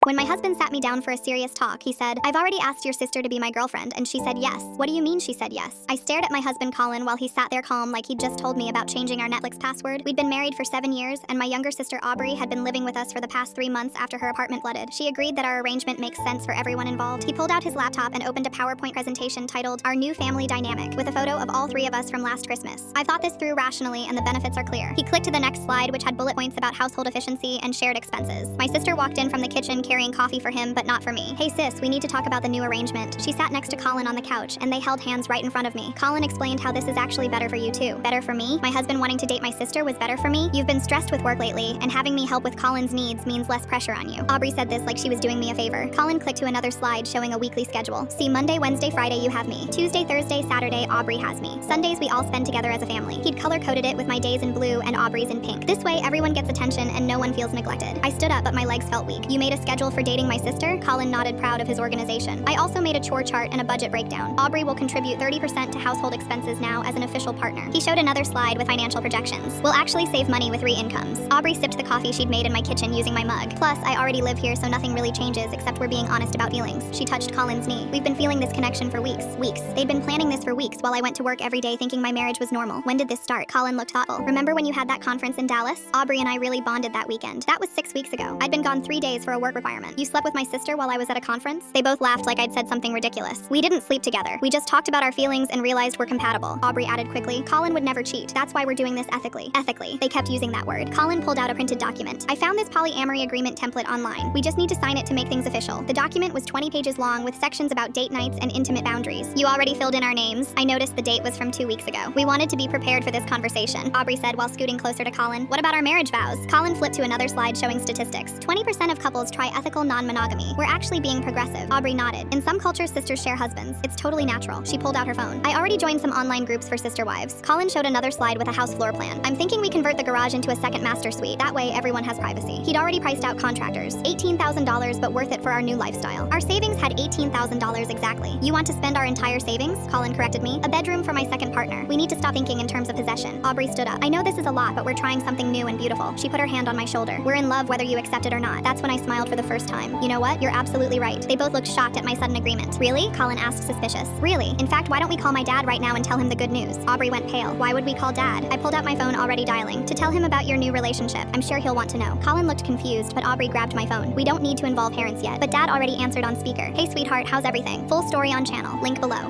When my husband sat me down for a serious talk, he said, "I've already asked your sister to be my girlfriend, and she said yes." "What do you mean she said yes?" I stared at my husband Colin while he sat there calm like he'd just told me about changing our Netflix password. We'd been married for 7 years, and my younger sister Aubrey had been living with us for the past 3 months after her apartment flooded. She agreed that our arrangement makes sense for everyone involved. He pulled out his laptop and opened a PowerPoint presentation titled Our New Family Dynamic, with a photo of all 3 of us from last Christmas. I thought this through rationally, and the benefits are clear. He clicked to the next slide, which had bullet points about household efficiency and shared expenses. My sister walked in from the kitchen carrying coffee for him, but not for me. "Hey sis, we need to talk about the new arrangement." She sat next to Colin on the couch, and they held hands right in front of me. Colin explained how this is actually better for you too. Better for me? My husband wanting to date my sister was better for me? You've been stressed with work lately, and having me help with Colin's needs means less pressure on you. Aubrey said this like she was doing me a favor. Colin clicked to another slide showing a weekly schedule. "See, Monday, Wednesday, Friday you have me. Tuesday, Thursday, Saturday, Aubrey has me. Sundays we all spend together as a family." He'd color-coded it with my days in blue and Aubrey's in pink. This way everyone gets attention and no one feels neglected. I stood up, but my legs felt weak. "You made a schedule for dating my sister?" Colin nodded, proud of his organization. "I also made a chore chart and a budget breakdown. Aubrey will contribute 30% to household expenses now as an official partner." He showed another slide with financial projections. "We'll actually save money with 3 incomes." Aubrey sipped the coffee she'd made in my kitchen using my mug. "Plus, I already live here, so nothing really changes except we're being honest about feelings." She touched Colin's knee. "We've been feeling this connection for weeks." Weeks. They'd been planning this for weeks while I went to work every day thinking my marriage was normal. "When did this start?" Colin looked thoughtful. "Remember when you had that conference in Dallas? Aubrey and I really bonded that weekend. That was 6 weeks ago. I'd been gone 3 days for a work requirement. You slept with my sister while I was at a conference?" They both laughed like I'd said something ridiculous. "We didn't sleep together. We just talked about our feelings and realized we're compatible." Aubrey added quickly, "Colin would never cheat. That's why we're doing this ethically." Ethically. They kept using that word. Colin pulled out a printed document. "I found this polyamory agreement template online. We just need to sign it to make things official." The document was 20 pages long with sections about date nights and intimate boundaries. "You already filled in our names." I noticed the date was from 2 weeks ago. "We wanted to be prepared for this conversation," Aubrey said while scooting closer to Colin. "What about our marriage vows?" Colin flipped to another slide showing statistics. 20% of couples try ethical non-monogamy. "We're actually being progressive." Aubrey nodded. "In some cultures, sisters share husbands. It's totally natural." She pulled out her phone. "I already joined some online groups for sister wives." Colin showed another slide with a house floor plan. "I'm thinking we convert the garage into a second master suite. That way, everyone has privacy." He'd already priced out contractors. $18,000, but worth it for our new lifestyle. Our savings had $18,000 exactly. "You want to spend our entire savings?" Colin corrected me. "A bedroom for my second partner. We need to stop thinking in terms of possession." Aubrey stood up. "I know this is a lot, but we're trying something new and beautiful." She put her hand on my shoulder. "We're in love whether you accept it or not." That's when I smiled for the first time. "You know what? You're absolutely right." They both looked shocked at my sudden agreement. "Really?" Colin asked, suspicious. "Really. In fact, why don't we call my dad right now and tell him the good news?" Aubrey went pale. "Why would we call dad?" I pulled out my phone already dialing. "To tell him about your new relationship. I'm sure he'll want to know." Colin looked confused, but Aubrey grabbed my phone. "We don't need to involve parents yet." But dad already answered on speaker. "Hey sweetheart, how's everything? Full story on channel. Link below."